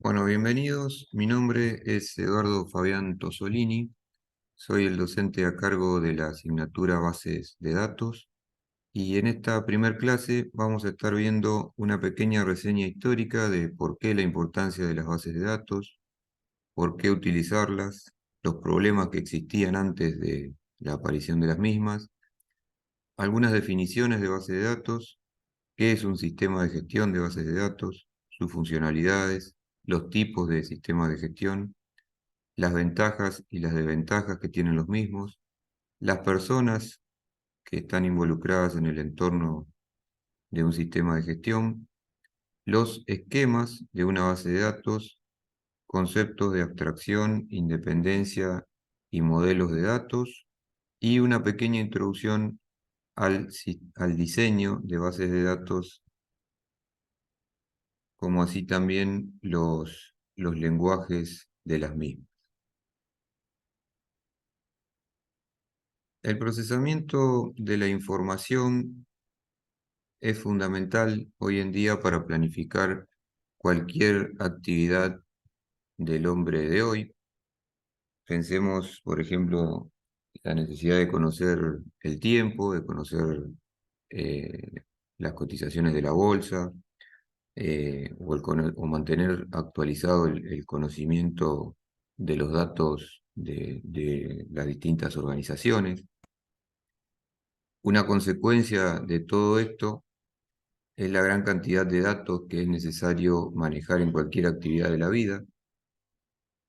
Bueno, bienvenidos. Mi nombre es Eduardo Fabián Tosolini. Soy el docente a cargo de la asignatura Bases de Datos y en esta primer clase vamos a estar viendo una pequeña reseña histórica de por qué la importancia de las bases de datos, por qué utilizarlas, los problemas que existían antes de la aparición de las mismas, algunas definiciones de base de datos, qué es un sistema de gestión de bases de datos, sus funcionalidades, los tipos de sistemas de gestión, las ventajas y las desventajas que tienen los mismos, las personas que están involucradas en el entorno de un sistema de gestión, los esquemas de una base de datos, conceptos de abstracción, independencia y modelos de datos, y una pequeña introducción al diseño de bases de datos, como así también los lenguajes de las mismas. El procesamiento de la información es fundamental hoy en día para planificar cualquier actividad del hombre de hoy. Pensemos, por ejemplo, la necesidad de conocer el tiempo, de conocer eh, las cotizaciones de la bolsa, o mantener actualizado el conocimiento de los datos de las distintas organizaciones. Una consecuencia de todo esto es la gran cantidad de datos que es necesario manejar en cualquier actividad de la vida,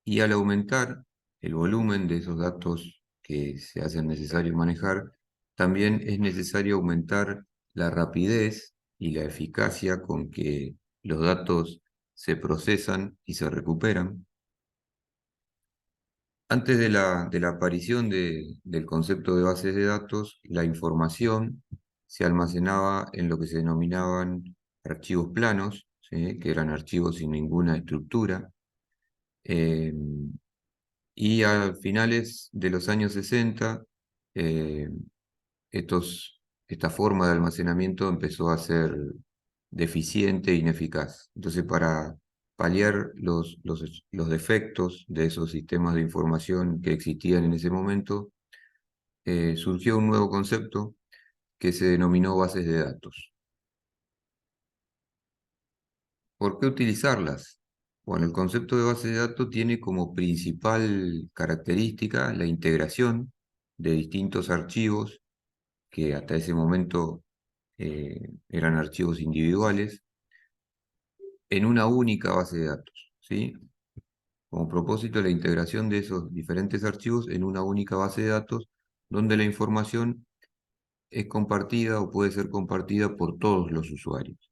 y al aumentar el volumen de esos datos que se hacen necesario manejar, también es necesario aumentar la rapidez y la eficacia con que los datos se procesan y se recuperan. Antes de la aparición del concepto de bases de datos, la información se almacenaba en lo que se denominaban archivos planos, ¿sí? Que eran archivos sin ninguna estructura. eh, y a finales de los años 60, eh, esta forma de almacenamiento empezó a ser deficiente e ineficaz. Entonces, para paliar los defectos de esos sistemas de información que existían en ese momento, surgió un nuevo concepto que se denominó bases de datos. ¿Por qué utilizarlas? Bueno, el concepto de base de datos tiene como principal característica la integración de distintos archivos que hasta ese momento eran archivos individuales en una única base de datos, ¿sí? Como propósito, la integración de esos diferentes archivos en una única base de datos donde la información es compartida o puede ser compartida por todos los usuarios.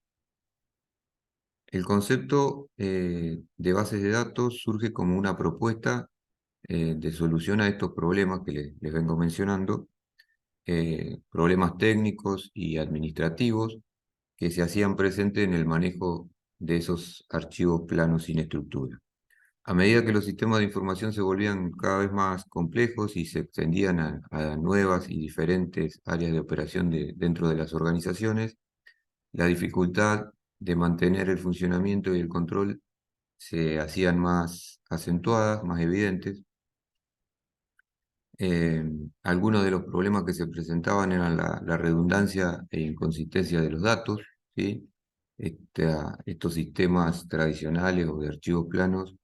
El concepto de bases de datos surge como una propuesta de solución a estos problemas que les vengo mencionando, problemas técnicos y administrativos que se hacían presentes en el manejo de esos archivos planos sin estructura. A medida que los sistemas de información se volvían cada vez más complejos y se extendían a nuevas y diferentes áreas de operación dentro de las organizaciones, la dificultad de mantener el funcionamiento y el control se hacían más acentuadas, más evidentes. Eh, Algunos de los problemas que se presentaban eran la redundancia e inconsistencia de los datos, ¿sí? Estos sistemas tradicionales o de archivos planos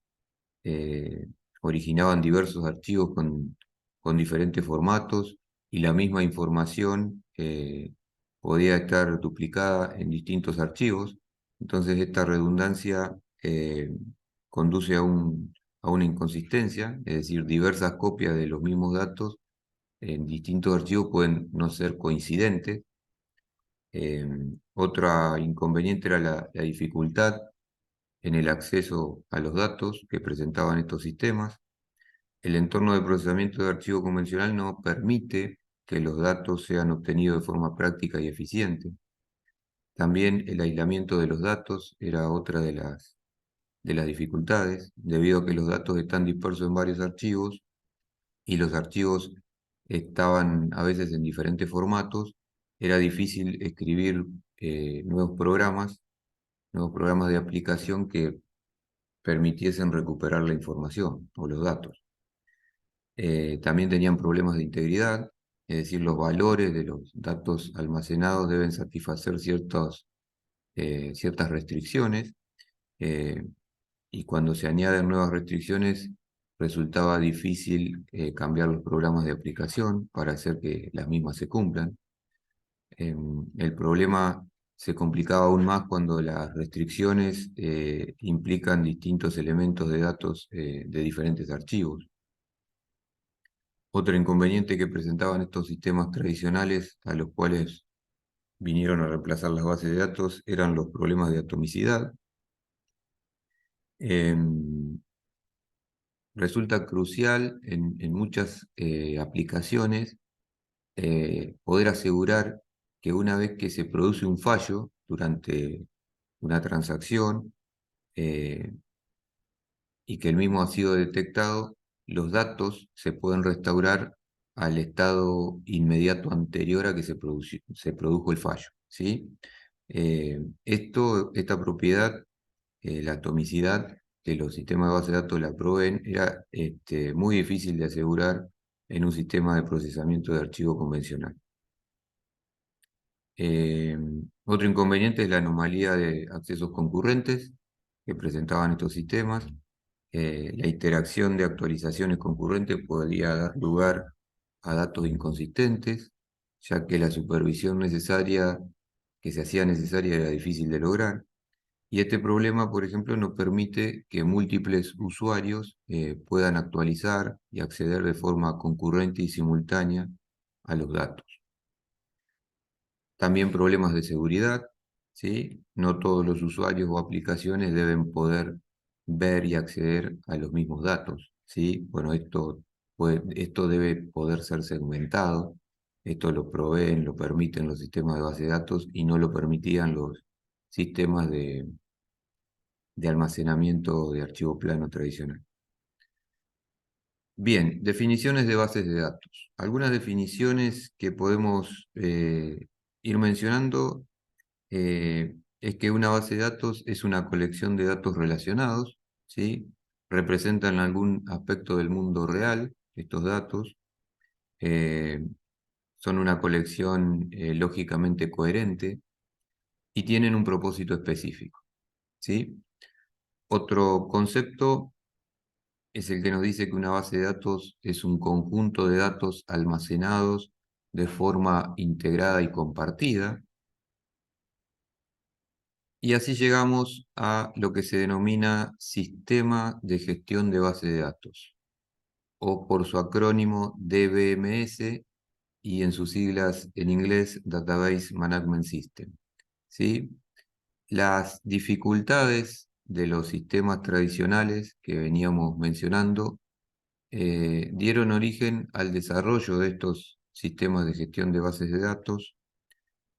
eh, originaban diversos archivos con diferentes formatos y la misma información podía estar duplicada en distintos archivos. Entonces esta redundancia conduce a una inconsistencia, es decir, diversas copias de los mismos datos en distintos archivos pueden no ser coincidentes. Eh, Otra inconveniente era la dificultad en el acceso a los datos que presentaban estos sistemas. El entorno de procesamiento de archivo convencional no permite que los datos sean obtenidos de forma práctica y eficiente. También el aislamiento de los datos era otra de las dificultades, debido a que los datos están dispersos en varios archivos y los archivos estaban a veces en diferentes formatos. Era difícil escribir nuevos programas de aplicación que permitiesen recuperar la información o los datos. También tenían problemas de integridad, es decir, los valores de los datos almacenados deben satisfacer ciertas restricciones, eh, y cuando se añaden nuevas restricciones resultaba difícil cambiar los programas de aplicación para hacer que las mismas se cumplan. El problema se complicaba aún más cuando las restricciones implican distintos elementos de datos de diferentes archivos. Otro inconveniente que presentaban estos sistemas tradicionales, a los cuales vinieron a reemplazar las bases de datos, eran los problemas de atomicidad. Resulta crucial en muchas aplicaciones poder asegurar que una vez que se produce un fallo durante una transacción, eh, y que el mismo ha sido detectado, los datos se pueden restaurar al estado inmediato anterior a que se produjo el fallo, ¿sí? Esta propiedad, la atomicidad que los sistemas de base de datos la proveen, era muy difícil de asegurar en un sistema de procesamiento de archivo convencional. Eh, Otro inconveniente es la anomalía de accesos concurrentes que presentaban estos sistemas. La interacción de actualizaciones concurrentes podría dar lugar a datos inconsistentes, ya que la supervisión necesaria que se hacía necesaria era difícil de lograr. Y este problema, por ejemplo, no permite que múltiples usuarios puedan actualizar y acceder de forma concurrente y simultánea a los datos. También problemas de seguridad, ¿sí? No todos los usuarios o aplicaciones deben poder ver y acceder a los mismos datos, ¿sí? Bueno, esto debe poder ser segmentado, esto lo proveen, lo permiten los sistemas de base de datos y no lo permitían los sistemas de almacenamiento de archivo plano tradicional. Bien, definiciones de bases de datos. Algunas definiciones que podemos ir mencionando es que una base de datos es una colección de datos relacionados, ¿sí? Representan algún aspecto del mundo real, estos datos. eh, Son una colección lógicamente coherente y tienen un propósito específico, ¿sí? Otro concepto es el que nos dice que una base de datos es un conjunto de datos almacenados de forma integrada y compartida. Y así llegamos a lo que se denomina Sistema de Gestión de Base de Datos, o por su acrónimo DBMS, y en sus siglas en inglés Database Management System, ¿sí? Las dificultades de los sistemas tradicionales que veníamos mencionando dieron origen al desarrollo de estos sistemas de gestión de bases de datos,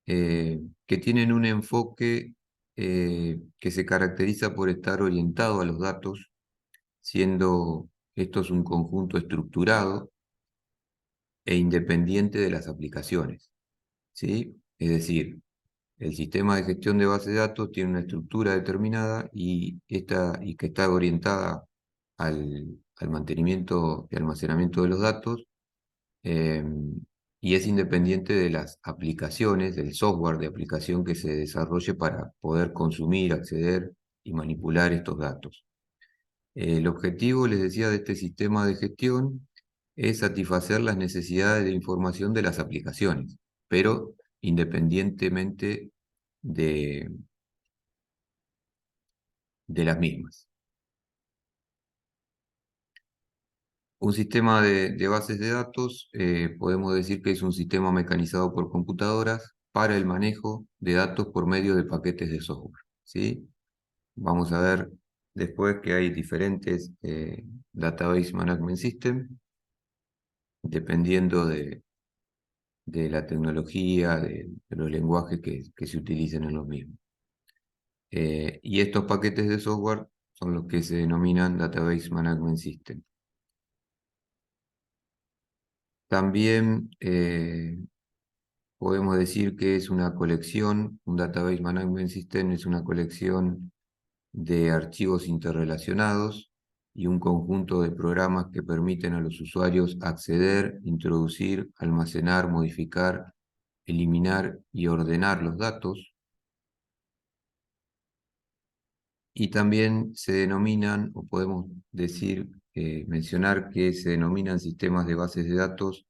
que tienen un enfoque que se caracteriza por estar orientado a los datos, siendo estos un conjunto estructurado e independiente de las aplicaciones, ¿sí? Es decir, el sistema de gestión de base de datos tiene una estructura determinada y que está orientada al mantenimiento y almacenamiento de los datos, eh, y es independiente de las aplicaciones, del software de aplicación que se desarrolle para poder consumir, acceder y manipular estos datos. El objetivo, les decía, de este sistema de gestión es satisfacer las necesidades de información de las aplicaciones, pero independientemente de, de las mismas. Un sistema de bases de datos, podemos decir que es un sistema mecanizado por computadoras para el manejo de datos por medio de paquetes de software, ¿sí? Vamos a ver después que hay diferentes Database Management System, dependiendo de la tecnología, de los lenguajes que se utilicen en los mismos. Y estos paquetes de software son los que se denominan Database Management System. También podemos decir que es una colección, un Database Management System es una colección de archivos interrelacionados y un conjunto de programas que permiten a los usuarios acceder, introducir, almacenar, modificar, eliminar y ordenar los datos. Y también se denominan, o podemos decir, mencionar que se denominan sistemas de bases de datos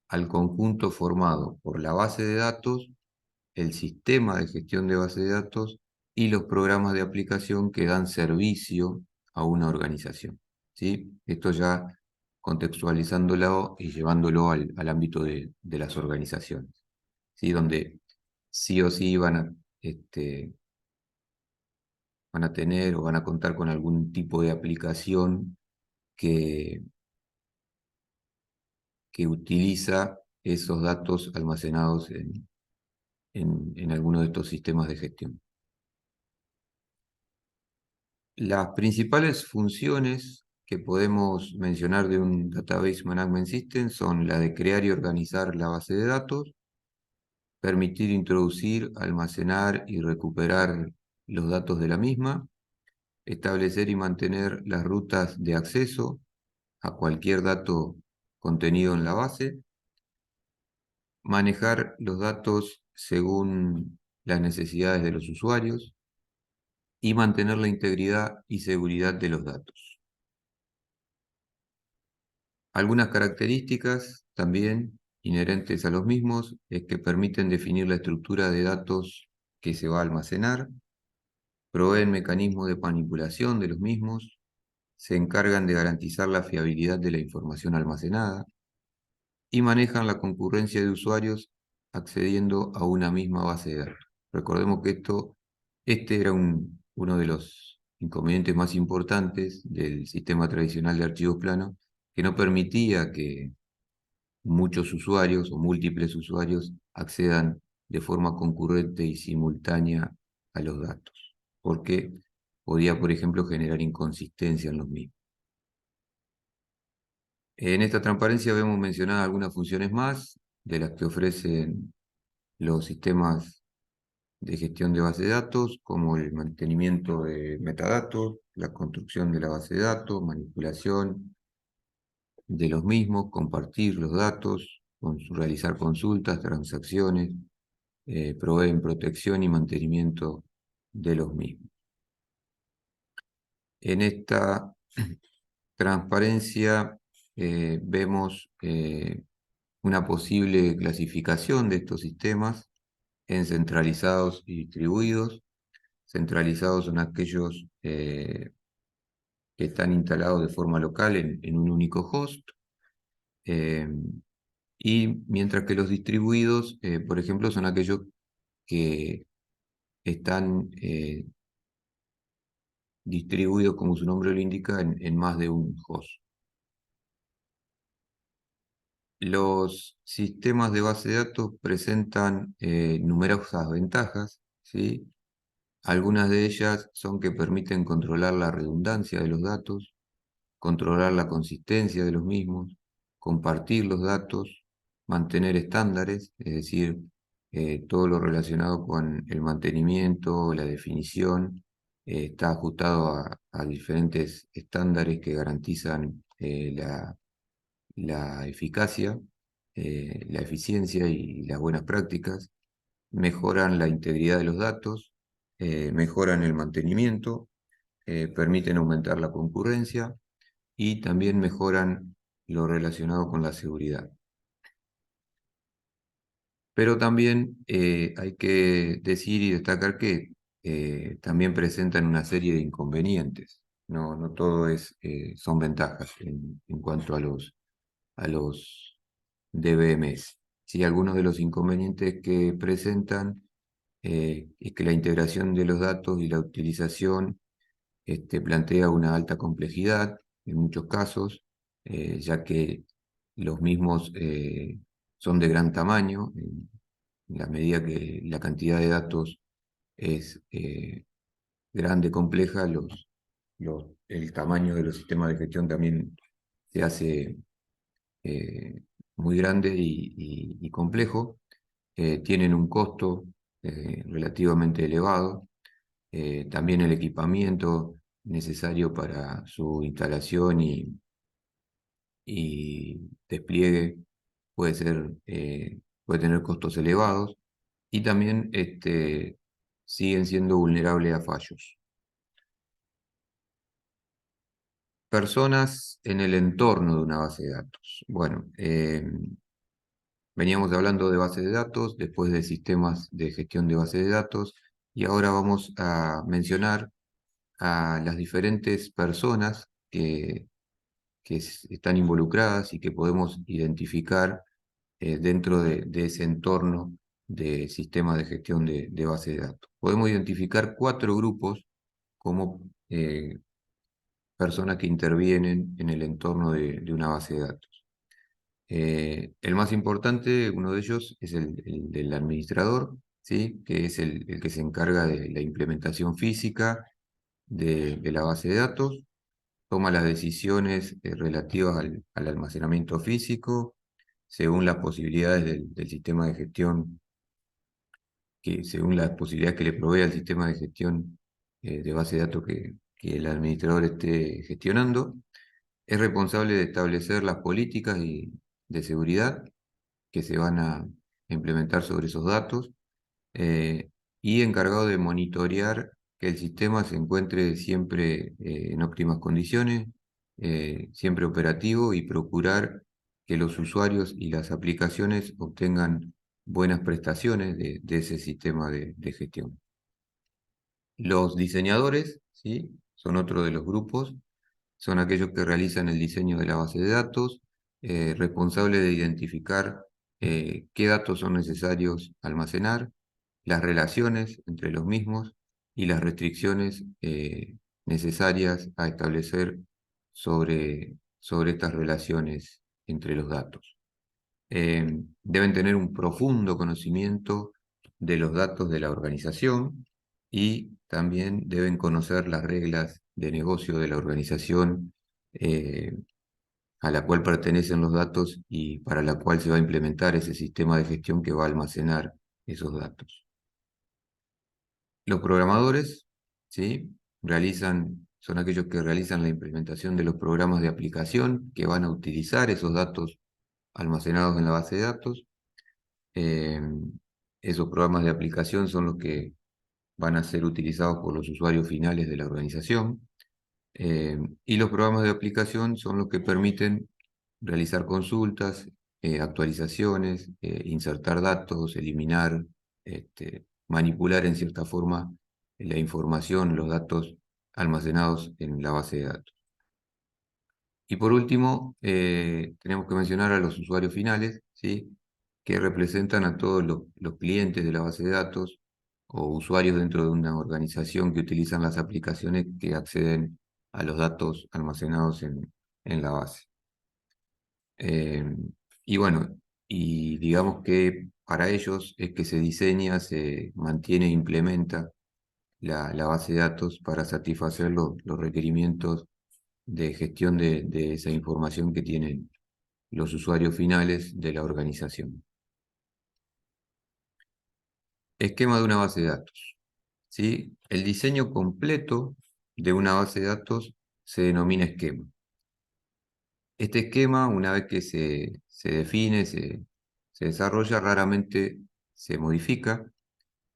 al conjunto formado por la base de datos, el sistema de gestión de base de datos y los programas de aplicación que dan servicio a una organización. ¿Sí? Esto ya contextualizándolo y llevándolo al ámbito de las organizaciones, ¿sí? Donde sí o sí van a tener o van a contar con algún tipo de aplicación que, que utiliza esos datos almacenados en alguno de estos sistemas de gestión. Las principales funciones que podemos mencionar de un Database Management System son la de crear y organizar la base de datos, permitir introducir, almacenar y recuperar los datos de la misma, establecer y mantener las rutas de acceso a cualquier dato contenido en la base, manejar los datos según las necesidades de los usuarios y mantener la integridad y seguridad de los datos. Algunas características también inherentes a los mismos es que permiten definir la estructura de datos que se va a almacenar, proveen mecanismos de manipulación de los mismos, se encargan de garantizar la fiabilidad de la información almacenada y manejan la concurrencia de usuarios accediendo a una misma base de datos. Recordemos que este era uno de los inconvenientes más importantes del sistema tradicional de archivos planos, que no permitía que muchos usuarios o múltiples usuarios accedan de forma concurrente y simultánea a los datos, porque podía, por ejemplo, generar inconsistencia en los mismos. En esta transparencia vemos mencionadas algunas funciones más de las que ofrecen los sistemas de gestión de base de datos, como el mantenimiento de metadatos, la construcción de la base de datos, manipulación de los mismos, compartir los datos, realizar consultas, transacciones, proveen protección y mantenimiento de los mismos. En esta transparencia vemos una posible clasificación de estos sistemas en centralizados y distribuidos. Centralizados son aquellos que están instalados de forma local en un único host. eh, y mientras que los distribuidos, por ejemplo, son aquellos que están distribuidos, como su nombre lo indica, en más de un host. Los sistemas de base de datos presentan numerosas ventajas, ¿sí? Algunas de ellas son que permiten controlar la redundancia de los datos, controlar la consistencia de los mismos, compartir los datos, mantener estándares, es decir, todo lo relacionado con el mantenimiento, la definición, está ajustado a diferentes estándares que garantizan la eficacia, la eficiencia y las buenas prácticas, mejoran la integridad de los datos, mejoran el mantenimiento, permiten aumentar la concurrencia y también mejoran lo relacionado con la seguridad. Pero también hay que decir y destacar que también presentan una serie de inconvenientes. No todo son ventajas en cuanto a los DBMS. Sí, algunos de los inconvenientes que presentan es que la integración de los datos y la utilización plantea una alta complejidad en muchos casos, ya que los mismos son de gran tamaño, en la medida que la cantidad de datos es grande, compleja, el tamaño de los sistemas de gestión también se hace muy grande y complejo. Tienen un costo relativamente elevado, también el equipamiento necesario para su instalación y despliegue puede ser, puede tener costos elevados y también siguen siendo vulnerables a fallos. Personas en el entorno de una base de datos. Bueno, veníamos hablando de bases de datos, después de sistemas de gestión de bases de datos, y ahora vamos a mencionar a las diferentes personas que están involucradas y que podemos identificar dentro de ese entorno de sistemas de gestión de bases de datos. Podemos identificar 4 grupos como personas que intervienen en el entorno de una base de datos. El más importante, uno de ellos, es el del administrador, ¿sí? Que es el que se encarga de la implementación física de la base de datos, toma las decisiones relativas al almacenamiento físico, según las posibilidades del sistema de gestión, según las posibilidades que le provee al sistema de gestión de base de datos que el administrador esté gestionando. Es responsable de establecer las políticas de seguridad que se van a implementar sobre esos datos eh, y encargado de monitorear que el sistema se encuentre siempre en óptimas condiciones, siempre operativo y procurar que los usuarios y las aplicaciones obtengan buenas prestaciones de ese sistema de gestión. Los diseñadores, ¿sí? Son otro de los grupos, son aquellos que realizan el diseño de la base de datos, responsables de identificar qué datos son necesarios almacenar, las relaciones entre los mismos y las restricciones necesarias a establecer sobre estas relaciones entre los datos. Deben tener un profundo conocimiento de los datos de la organización y también deben conocer las reglas de negocio de la organización eh, a la cual pertenecen los datos y para la cual se va a implementar ese sistema de gestión que va a almacenar esos datos. Los programadores, ¿sí? Son aquellos que realizan la implementación de los programas de aplicación que van a utilizar esos datos almacenados en la base de datos. Eh, Esos programas de aplicación son los que van a ser utilizados por los usuarios finales de la organización. Y los programas de aplicación son los que permiten realizar consultas, actualizaciones, insertar datos, eliminar, manipular en cierta forma la información, los datos almacenados en la base de datos. Y por último, tenemos que mencionar a los usuarios finales, ¿sí? Que representan a todos los clientes de la base de datos o usuarios dentro de una organización que utilizan las aplicaciones que acceden a los datos almacenados en la base. Eh, y bueno, y digamos que para ellos es que se diseña, se mantiene e implementa la base de datos para satisfacer los requerimientos de gestión de esa información que tienen los usuarios finales de la organización. Esquema de una base de datos, ¿sí? El diseño completo de una base de datos se denomina esquema. Este esquema, una vez que se define, se desarrolla, raramente se modifica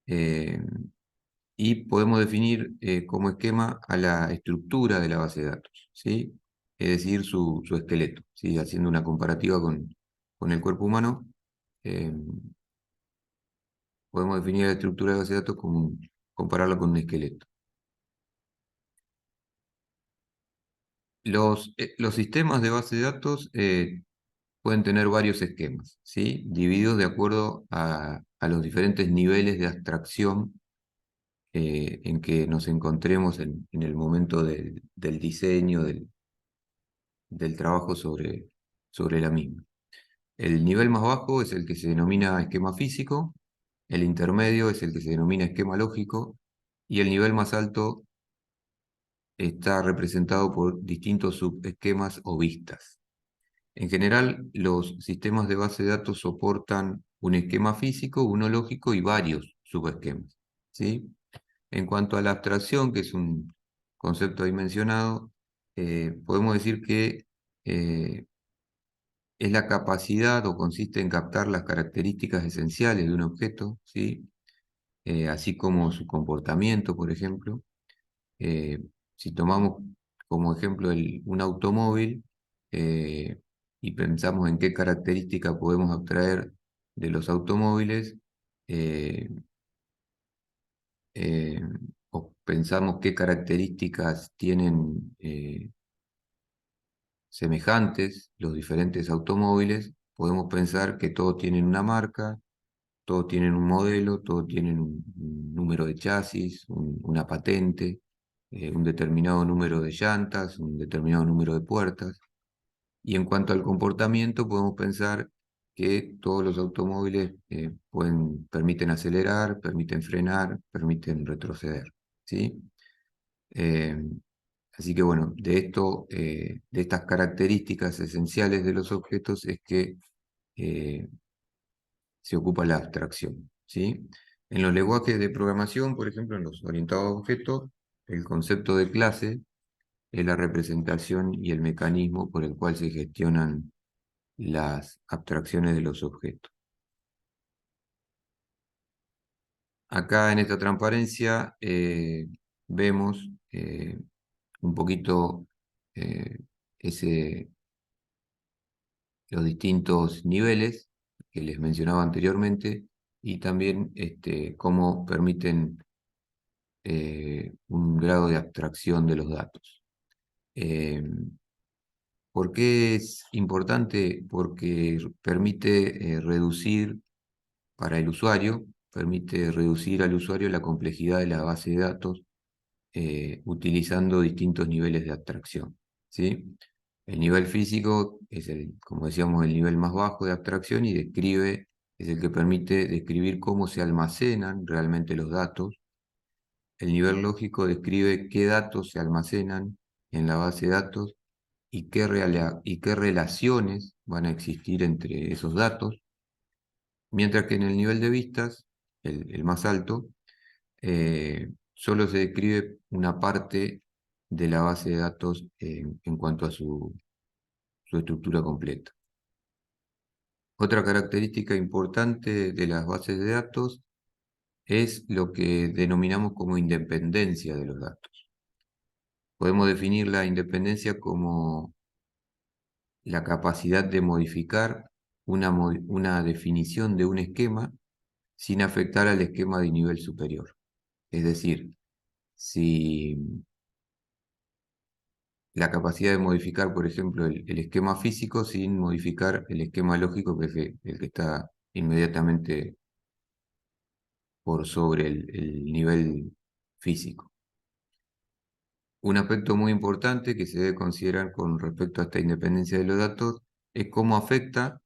eh, y podemos definir como esquema a la estructura de la base de datos, ¿sí? Es decir, su esqueleto, ¿sí? Haciendo una comparativa con el cuerpo humano, eh, podemos definir la estructura de base de datos como compararla con un esqueleto. Los sistemas de base de datos pueden tener varios esquemas, ¿sí? Divididos de acuerdo a los diferentes niveles de abstracción en que nos encontremos en el momento del diseño, del trabajo sobre la misma. El nivel más bajo es el que se denomina esquema físico, el intermedio es el que se denomina esquema lógico y el nivel más alto está representado por distintos subesquemas o vistas. En general, los sistemas de base de datos soportan un esquema físico, uno lógico y varios subesquemas, ¿sí? En cuanto a la abstracción, que es un concepto ahí mencionado, podemos decir que es la capacidad o consiste en captar las características esenciales de un objeto, ¿sí? Así como su comportamiento, por ejemplo. Eh, si tomamos como ejemplo un automóvil eh, y pensamos en qué característica podemos abstraer de los automóviles, eh, eh, o pensamos qué características tienen semejantes los diferentes automóviles, podemos pensar que todos tienen una marca, todos tienen un modelo, todos tienen un número de chasis, una patente, un determinado número de llantas, un determinado número de puertas. Y en cuanto al comportamiento, podemos pensar que todos los automóviles permiten acelerar, permiten frenar, permiten retroceder, ¿sí? Eh, Así que bueno, de estas características esenciales de los objetos es que eh, se ocupa la abstracción, ¿sí? En los lenguajes de programación, por ejemplo, en los orientados a objetos, el concepto de clase es la representación y el mecanismo por el cual se gestionan las abstracciones de los objetos. Acá en esta transparencia vemos un poquito eh, ese, los distintos niveles que les mencionaba anteriormente y también cómo permiten un grado de abstracción de los datos. Eh, ¿Por qué es importante? Porque permite reducir para el usuario, permite reducir al usuario la complejidad de la base de datos utilizando distintos niveles de abstracción, ¿sí? El nivel físico es como decíamos, el nivel más bajo de abstracción y es el que permite describir cómo se almacenan realmente los datos. El nivel lógico describe qué datos se almacenan en la base de datos y qué relaciones van a existir entre esos datos, mientras que en el nivel de vistas, el más alto, solo se describe una parte de la base de datos en cuanto a su estructura completa. Otra característica importante de las bases de datos es lo que denominamos como independencia de los datos. Podemos definir la independencia como la capacidad de modificar una definición de un esquema sin afectar al esquema de nivel superior. Es decir, si la capacidad de modificar, por ejemplo, el esquema físico sin modificar el esquema lógico, que es el que está inmediatamente por sobre el nivel físico. Un aspecto muy importante que se debe considerar con respecto a esta independencia de los datos es cómo afecta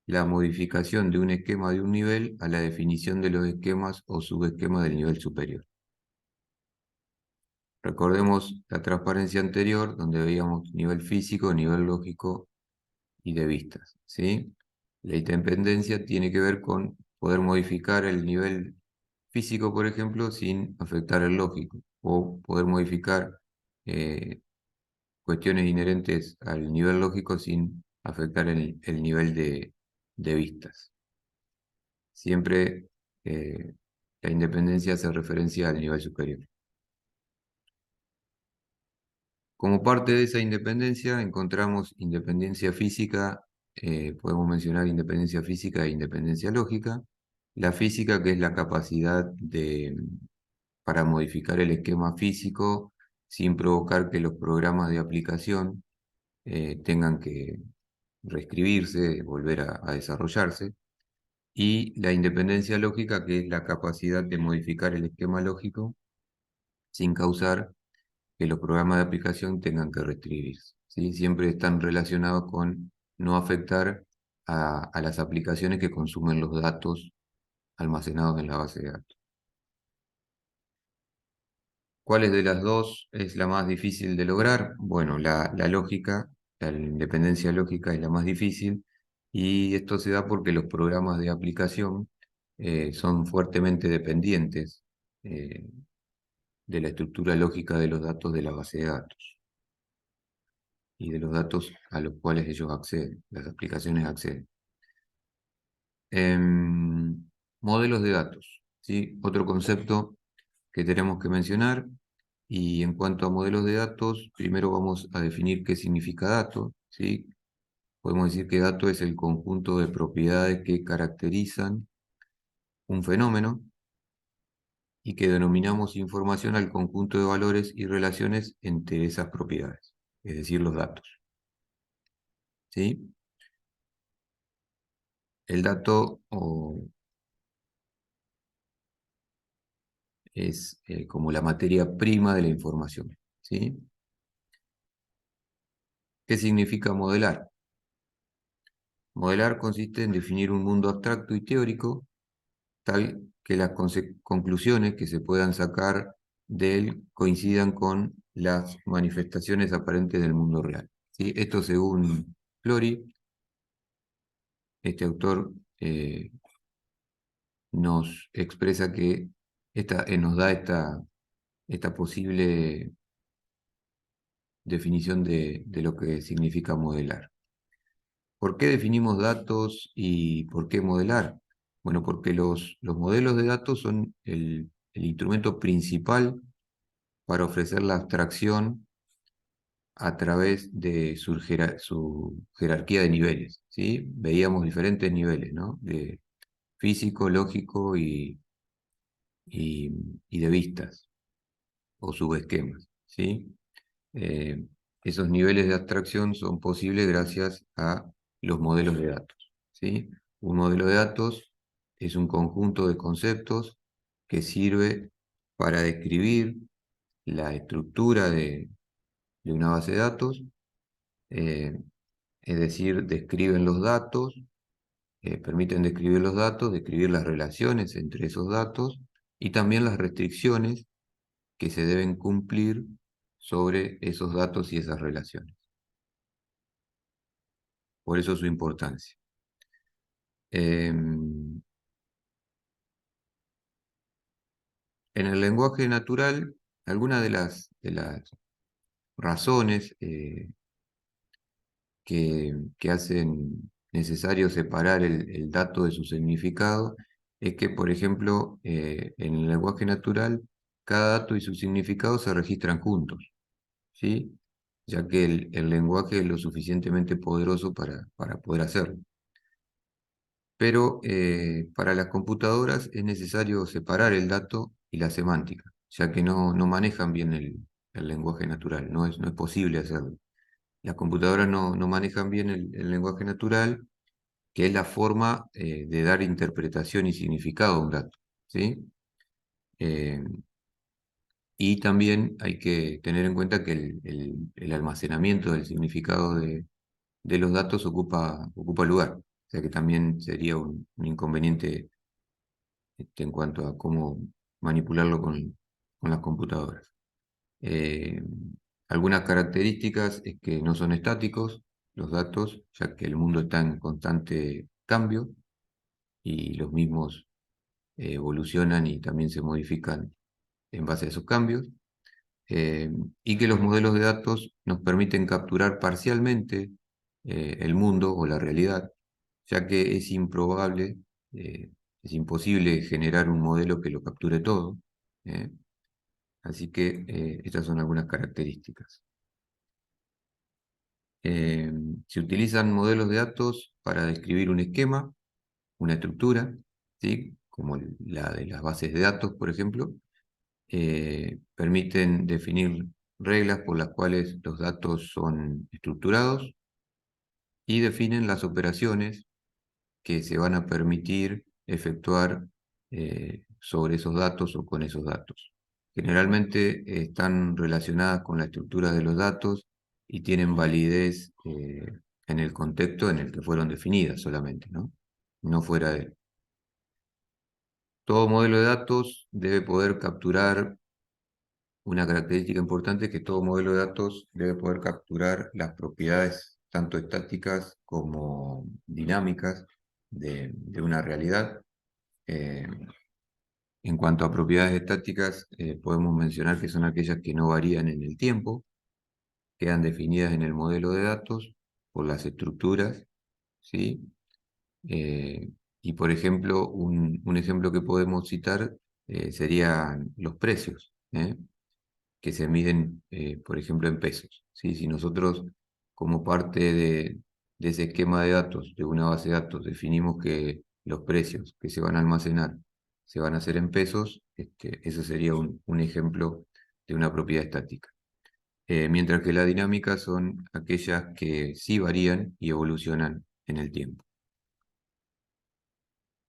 la modificación de un esquema de un nivel a la definición de los esquemas o subesquemas del nivel superior. Recordemos la transparencia anterior, donde veíamos nivel físico, nivel lógico y de vistas, ¿sí? La independencia tiene que ver con poder modificar el nivel físico, por ejemplo, sin afectar el lógico, o poder modificar eh, cuestiones inherentes al nivel lógico sin afectar el nivel de vistas. Siempre la independencia hace referencia al nivel superior. Como parte de esa independencia encontramos independencia física, podemos mencionar independencia física e independencia lógica. La física, que es la capacidad para modificar el esquema físico sin provocar que los programas de aplicación tengan que reescribirse, volver a desarrollarse. Y la independencia lógica, que es la capacidad de modificar el esquema lógico sin causar que los programas de aplicación tengan que reescribirse, ¿sí? Siempre están relacionados con no afectar a las aplicaciones que consumen los datos almacenados en la base de datos. ¿Cuáles de las dos es la más difícil de lograr? Bueno, la lógica, la independencia lógica es la más difícil y esto se da porque los programas de aplicación son fuertemente dependientes. de la estructura lógica de los datos de la base de datos y de los datos a los cuales ellos acceden, las aplicaciones acceden. Modelos de datos, ¿sí? Otro concepto que tenemos que mencionar. Y en cuanto a modelos de datos, primero vamos a definir qué significa dato, ¿sí? Podemos decir que dato es el conjunto de propiedades que caracterizan un fenómeno y que denominamos información al conjunto de valores y relaciones entre esas propiedades, es decir, los datos, ¿sí? El dato es como la materia prima de la información, ¿sí? ¿Qué significa modelar? Modelar consiste en definir un mundo abstracto y teórico tal que las conclusiones que se puedan sacar de él coincidan con las manifestaciones aparentes del mundo real, ¿sí? Esto según Flori, este autor nos expresa que nos da esta posible definición de lo que significa modelar. ¿Por qué definimos datos y por qué modelar? Bueno, porque los modelos de datos son el instrumento principal para ofrecer la abstracción a través de su jerarquía de niveles, ¿sí? Veíamos diferentes niveles, ¿no? De físico, lógico y, y de vistas o subesquemas, ¿sí? Eh, Esos niveles de abstracción son posibles gracias a los modelos de datos, ¿sí? Un modelo de datos es un conjunto de conceptos que sirve para describir la estructura de una base de datos, eh, es decir, describen los datos, permiten describir los datos, describir las relaciones entre esos datos y también las restricciones que se deben cumplir sobre esos datos y esas relaciones. Por eso su importancia. En el lenguaje natural, algunas de las razones que hacen necesario separar el dato de su significado es que, por ejemplo, en el lenguaje natural, cada dato y su significado se registran juntos, ¿sí? Ya que el lenguaje es lo suficientemente poderoso para poder hacerlo. Pero para las computadoras es necesario separar el dato y la semántica, ya que no manejan bien el lenguaje natural, no es posible hacerlo. Las computadoras no manejan bien el lenguaje natural, que es la forma de dar interpretación y significado a un dato, ¿sí? Eh, y también hay que tener en cuenta que el almacenamiento del significado de los datos ocupa lugar, o sea que también sería un inconveniente en cuanto a cómo manipularlo con las computadoras. Eh, Algunas características es que no son estáticos los datos, ya que el mundo está en constante cambio y los mismos evolucionan y también se modifican en base a esos cambios. eh, y que los modelos de datos nos permiten capturar parcialmente el mundo o la realidad, ya que es improbable, es imposible generar un modelo que lo capture todo. ¿eh? Así que estas son algunas características. Eh, Se utilizan modelos de datos para describir un esquema, una estructura, ¿sí? Como la de las bases de datos, por ejemplo. Permiten definir reglas por las cuales los datos son estructurados y definen las operaciones que se van a permitir efectuar sobre esos datos o con esos datos. Generalmente están relacionadas con la estructura de los datos y tienen validez en el contexto en el que fueron definidas solamente, ¿no? No fuera de él. Todo modelo de datos debe poder capturar una característica importante, es que todo modelo de datos debe poder capturar las propiedades tanto estáticas como dinámicas de una realidad. Eh, En cuanto a propiedades estáticas, podemos mencionar que son aquellas que no varían en el tiempo, quedan definidas en el modelo de datos por las estructuras, ¿sí? Eh, y por ejemplo, un ejemplo que podemos citar serían los precios, que se miden, por ejemplo, en pesos, ¿sí? Si nosotros, como parte de ese esquema de datos, de una base de datos, definimos que los precios que se van a almacenar se van a hacer en pesos, eso sería un ejemplo de una propiedad estática. Mientras que las dinámicas son aquellas que sí varían y evolucionan en el tiempo.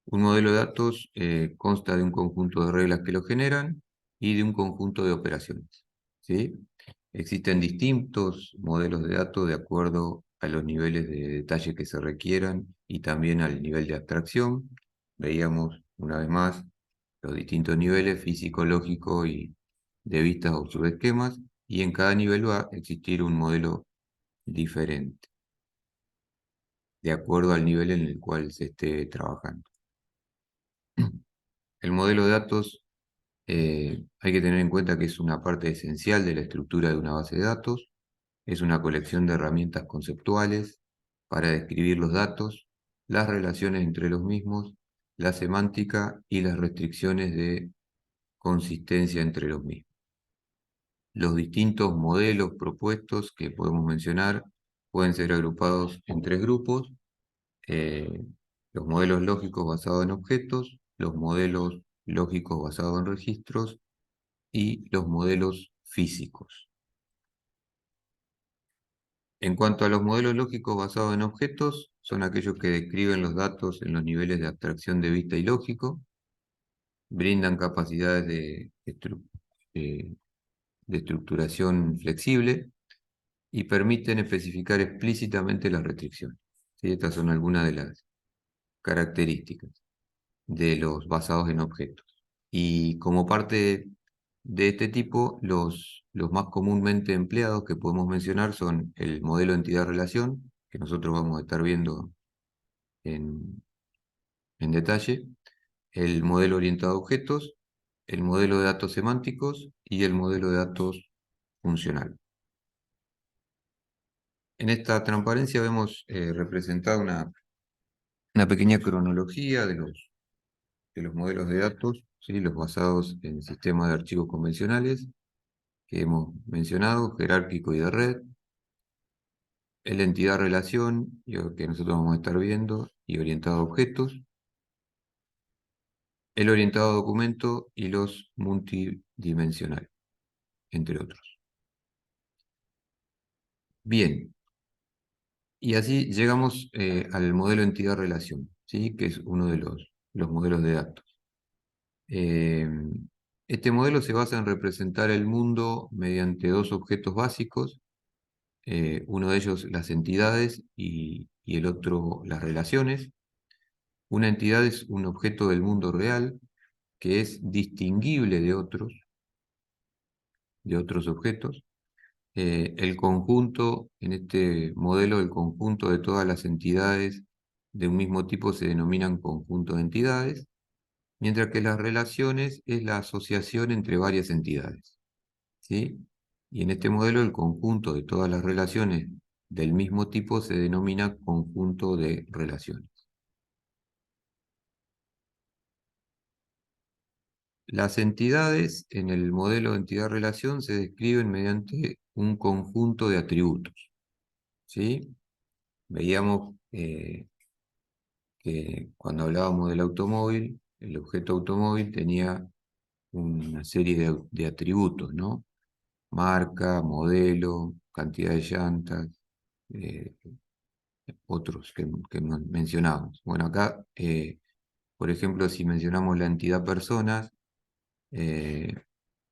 Un modelo de datos consta de un conjunto de reglas que lo generan y de un conjunto de operaciones, ¿sí? Existen distintos modelos de datos de acuerdo a los niveles de detalle que se requieran y también al nivel de abstracción. Veíamos una vez más los distintos niveles físico, lógico y de vistas o subesquemas, y en cada nivel va a existir un modelo diferente, de acuerdo al nivel en el cual se esté trabajando. El modelo de datos hay que tener en cuenta que es una parte esencial de la estructura de una base de datos. Es una colección de herramientas conceptuales para describir los datos, las relaciones entre los mismos, la semántica y las restricciones de consistencia entre los mismos. Los distintos modelos propuestos que podemos mencionar pueden ser agrupados en tres grupos: eh, los modelos lógicos basados en objetos, los modelos lógicos basados en registros y los modelos físicos. En cuanto a los modelos lógicos basados en objetos, son aquellos que describen los datos en los niveles de abstracción de vista y lógico, brindan capacidades eh, de estructuración flexible y permiten especificar explícitamente las restricciones. ¿Sí? Estas son algunas de las características de los basados en objetos. Y como parte de este tipo, los más comúnmente empleados que podemos mencionar son el modelo entidad-relación, que nosotros vamos a estar viendo en, en detalle, el modelo orientado a objetos, el modelo de datos semánticos y el modelo de datos funcional. En esta transparencia vemos representada una pequeña cronología de los modelos de datos, ¿sí? Los basados en sistemas de archivos convencionales que hemos mencionado, jerárquico y de red, el entidad-relación, que nosotros vamos a estar viendo, y orientado a objetos, el orientado a documento y los multidimensionales, entre otros. Bien, y así llegamos al modelo entidad-relación, ¿sí? Que es uno de los modelos de datos. Eh, este modelo se basa en representar el mundo mediante dos objetos básicos, uno de ellos las entidades y el otro las relaciones. Una entidad es un objeto del mundo real que es distinguible de otros objetos. El conjunto, en este modelo, el conjunto de todas las entidades de un mismo tipo se denominan conjunto de entidades, mientras que las relaciones es la asociación entre varias entidades, ¿sí? Y en este modelo el conjunto de todas las relaciones del mismo tipo se denomina conjunto de relaciones. Las entidades en el modelo de entidad-relación se describen mediante un conjunto de atributos, ¿sí? Veíamos que cuando hablábamos del automóvil, el objeto automóvil tenía una serie de atributos, ¿no? Marca, modelo, cantidad de llantas, eh, otros que mencionábamos. Bueno, acá, por ejemplo, si mencionamos la entidad personas, eh,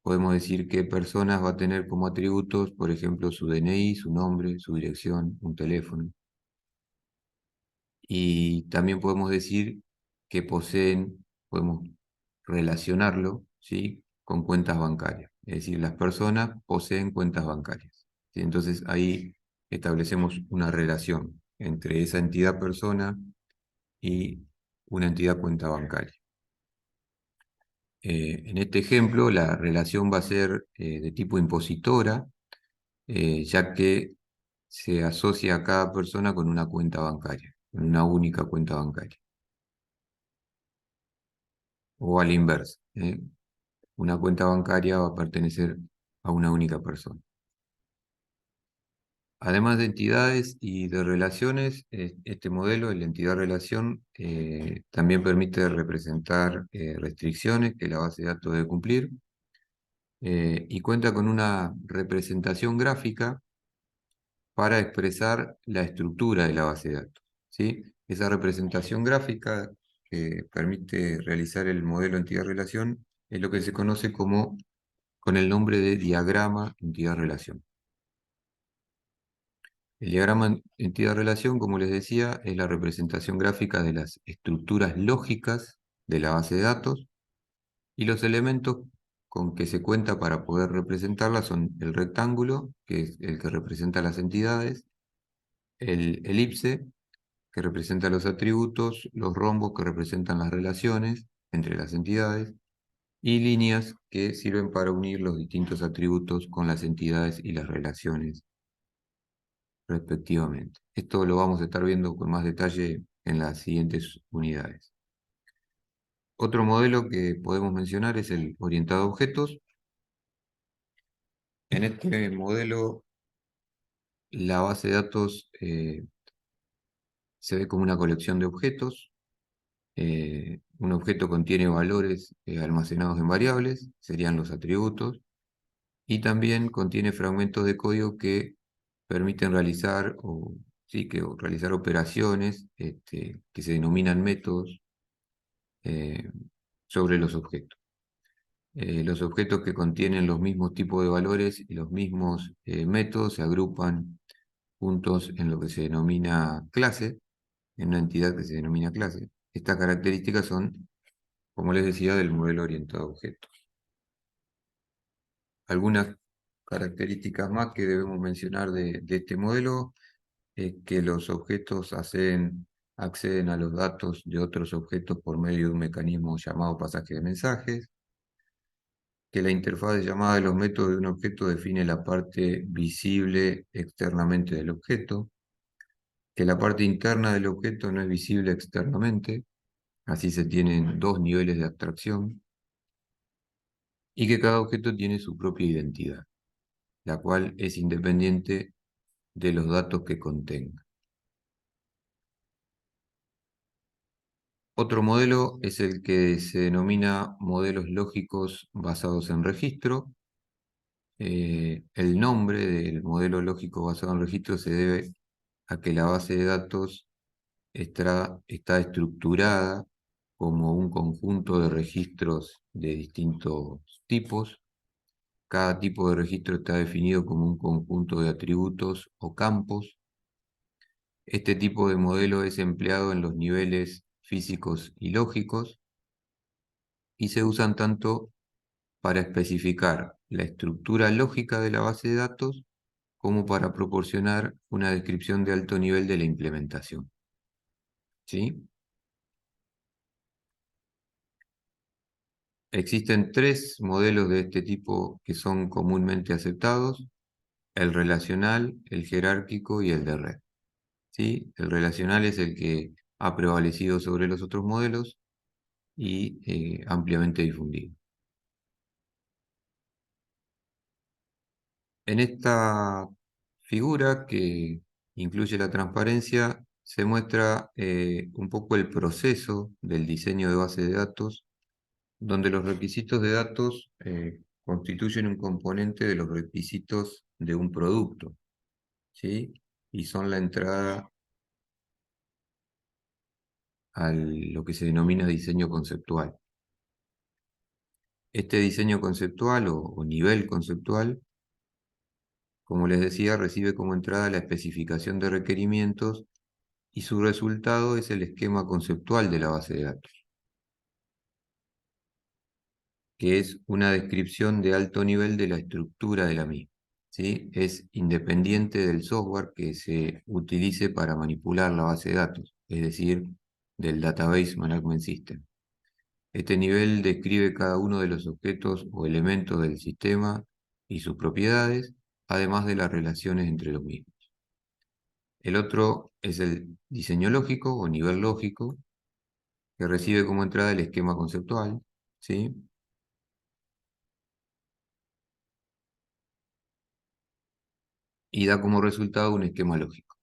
podemos decir que personas va a tener como atributos, por ejemplo, su DNI, su nombre, su dirección, un teléfono. Y también podemos decir que podemos relacionarlo, ¿sí? Con cuentas bancarias. Es decir, las personas poseen cuentas bancarias, ¿sí? Entonces ahí establecemos una relación entre esa entidad persona y una entidad cuenta bancaria. En este ejemplo, la relación va a ser de tipo impositora, ya que se asocia a cada persona con una cuenta bancaria, con una única cuenta bancaria. O a la inversa, una cuenta bancaria va a pertenecer a una única persona. Además de entidades y de relaciones, este modelo de la entidad-relación también permite representar restricciones que la base de datos debe cumplir, y cuenta con una representación gráfica para expresar la estructura de la base de datos, ¿sí? Esa representación gráfica que permite realizar el modelo entidad-relación es lo que se conoce como con el nombre de diagrama entidad-relación. El diagrama entidad-relación, como les decía, es la representación gráfica de las estructuras lógicas de la base de datos, y los elementos con que se cuenta para poder representarla son el rectángulo, que es el que representa las entidades, el elipse, que representa los atributos, los rombos, que representan las relaciones entre las entidades, y líneas, que sirven para unir los distintos atributos con las entidades y las relaciones respectivamente. Esto lo vamos a estar viendo con más detalle en las siguientes unidades. Otro modelo que podemos mencionar es el orientado a objetos. En este modelo, la base de datos se ve como una colección de objetos. Un objeto contiene valores almacenados en variables, serían los atributos, y también contiene fragmentos de código que permiten realizar, o realizar operaciones que se denominan métodos eh, sobre los objetos. Los objetos que contienen los mismos tipos de valores y los mismos métodos se agrupan juntos en lo que se denomina clase, en una entidad que se denomina clase. Estas características son, como les decía, del modelo orientado a objetos. Algunas características más que debemos mencionar de este modelo es que los objetos acceden a los datos de otros objetos por medio de un mecanismo llamado pasaje de mensajes, que la interfaz de llamada de los métodos de un objeto define la parte visible externamente del objeto, que la parte interna del objeto no es visible externamente, así se tienen dos niveles de abstracción, y que cada objeto tiene su propia identidad, la cual es independiente de los datos que contenga. Otro modelo es el que se denomina modelos lógicos basados en registro. El nombre del modelo lógico basado en registro se debe a que la base de datos está estructurada como un conjunto de registros de distintos tipos. Cada tipo de registro está definido como un conjunto de atributos o campos. Este tipo de modelo es empleado en los niveles físicos y lógicos, y se usan tanto para especificar la estructura lógica de la base de datos como para proporcionar una descripción de alto nivel de la implementación. ¿Sí? Existen tres modelos de este tipo que son comúnmente aceptados: el relacional, el jerárquico y el de red. ¿Sí? El relacional es el que ha prevalecido sobre los otros modelos y ampliamente difundido. En esta figura, que incluye la transparencia, se muestra un poco el proceso del diseño de base de datos, donde los requisitos de datos constituyen un componente de los requisitos de un producto, ¿sí? Y son la entrada a lo que se denomina diseño conceptual. Este diseño conceptual o nivel conceptual, como les decía, recibe como entrada la especificación de requerimientos, y su resultado es el esquema conceptual de la base de datos, que es una descripción de alto nivel de la estructura de la misma, ¿sí? Es independiente del software que se utilice para manipular la base de datos, es decir, del Database Management System. Este nivel describe cada uno de los objetos o elementos del sistema y sus propiedades, además de las relaciones entre los mismos. El otro es el diseño lógico o nivel lógico, que recibe como entrada el esquema conceptual, ¿sí? Y da como resultado un esquema lógico.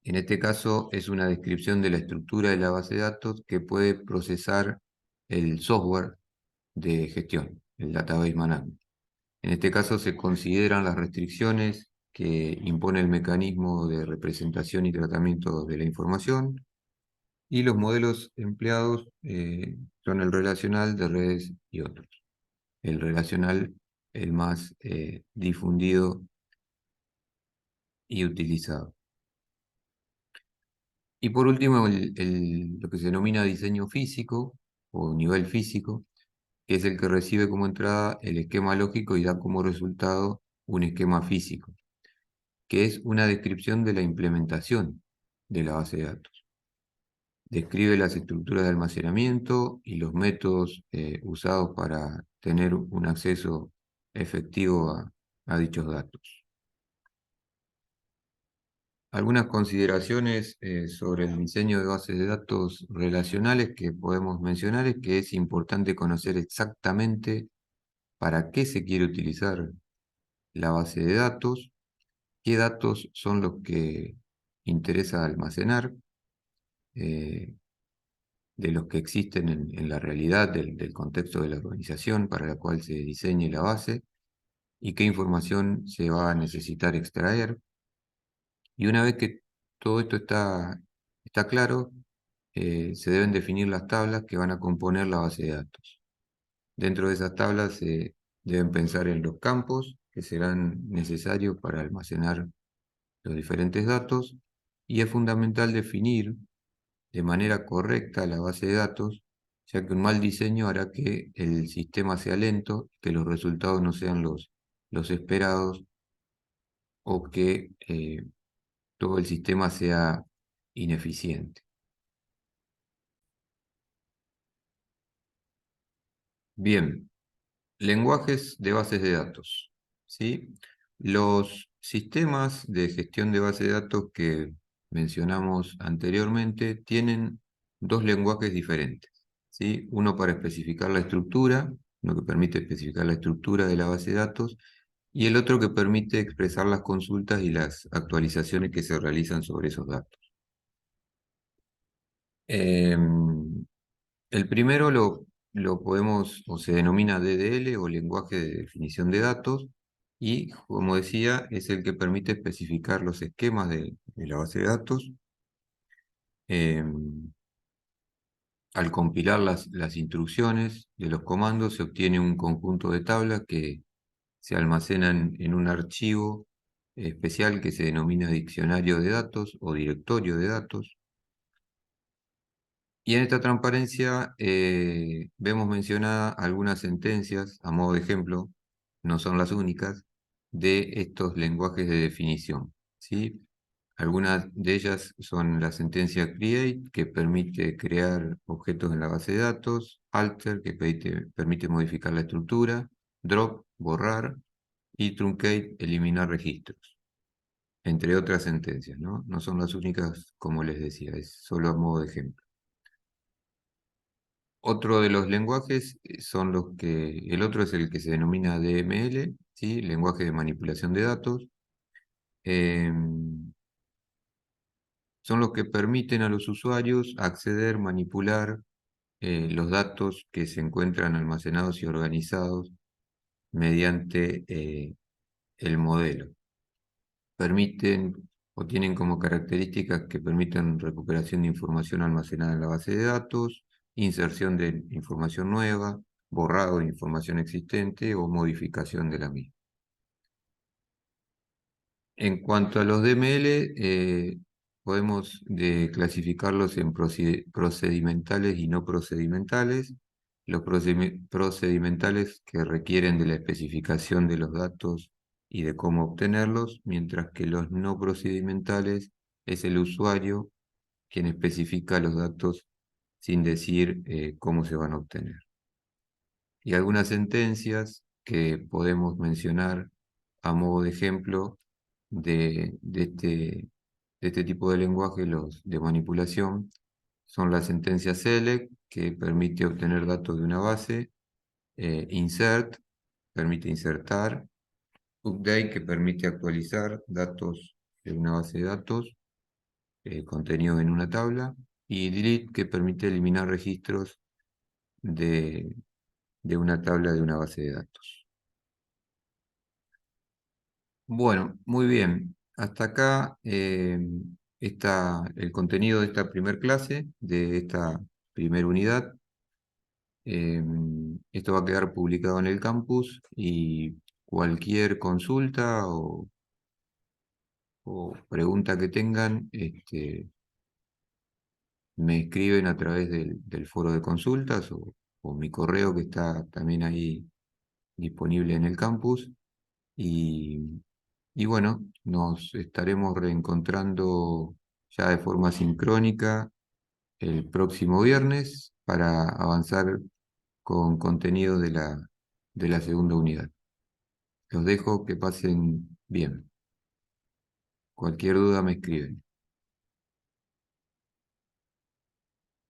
En este caso es una descripción de la estructura de la base de datos que puede procesar el software de gestión, el Database Management. En este caso se consideran las restricciones que impone el mecanismo de representación y tratamiento de la información, y los modelos empleados son el relacional de redes y otros. El relacional, el más difundido y utilizado. Y por último, lo que se denomina diseño físico o nivel físico, que es el que recibe como entrada el esquema lógico y da como resultado un esquema físico, que es una descripción de la implementación de la base de datos. Describe las estructuras de almacenamiento y los métodos usados para tener un acceso efectivo a dichos datos. Algunas consideraciones sobre el diseño de bases de datos relacionales que podemos mencionar es que es importante conocer exactamente para qué se quiere utilizar la base de datos, qué datos son los que interesa almacenar, eh, de los que existen en la realidad del contexto de la organización para la cual se diseñe la base, y qué información se va a necesitar extraer. Y una vez que todo esto está claro, se deben definir las tablas que van a componer la base de datos. Dentro de esas tablas se deben pensar en los campos que serán necesarios para almacenar los diferentes datos, y es fundamental definir de manera correcta la base de datos, ya que un mal diseño hará que el sistema sea lento, que los resultados no sean los esperados, o que todo el sistema sea ineficiente. Bien, lenguajes de bases de datos, ¿sí? Los sistemas de gestión de bases de datos que mencionamos anteriormente tienen dos lenguajes diferentes, ¿sí? Uno para especificar la estructura, uno que permite especificar la estructura de la base de datos, y el otro que permite expresar las consultas y las actualizaciones que se realizan sobre esos datos. Em, el primero lo podemos, o se denomina DDL o lenguaje de definición de datos, y como decía, es el que permite especificar los esquemas de la base de datos. Em, Al compilar las instrucciones de los comandos se obtiene un conjunto de tablas que se almacenan en un archivo especial que se denomina diccionario de datos o directorio de datos. Y en esta transparencia vemos mencionadas algunas sentencias, a modo de ejemplo, no son las únicas, de estos lenguajes de definición, ¿sí? Algunas de ellas son la sentencia create, que permite crear objetos en la base de datos; alter, que permite modificar la estructura; drop, borrar; y truncate, eliminar registros, entre otras sentencias, ¿no? No son las únicas, como les decía, es solo a modo de ejemplo. Otro de los lenguajes son los que, el otro es el que se denomina DML, ¿sí? Lenguaje de manipulación de datos. Em, Son los que permiten a los usuarios acceder, manipular los datos que se encuentran almacenados y organizados mediante el modelo. Permiten o tienen como características que permiten recuperación de información almacenada en la base de datos, inserción de información nueva, borrado de información existente o modificación de la misma. En cuanto a los DML, podemos clasificarlos en procedimentales y no procedimentales. Los procedimentales, que requieren de la especificación de los datos y de cómo obtenerlos, mientras que los no procedimentales es el usuario quien especifica los datos sin decir cómo se van a obtener. Y algunas sentencias que podemos mencionar a modo de ejemplo de este tipo de lenguaje, los de manipulación, son la sentencia select, que permite obtener datos de una base, insert, permite insertar, update, que permite actualizar datos de una base de datos contenidos en una tabla, y delete, que permite eliminar registros de, de una tabla de una base de datos. Bueno, muy bien. Hasta acá está el contenido de esta primer clase, de esta primera unidad. Esto va a quedar publicado en el campus y cualquier consulta o pregunta que tengan, me escriben a través del foro de consultas o mi correo, que está también ahí disponible en el campus. Y, y bueno, nos estaremos reencontrando ya de forma sincrónica el próximo viernes para avanzar con contenido de la segunda unidad. Los dejo, que pasen bien. Cualquier duda me escriben.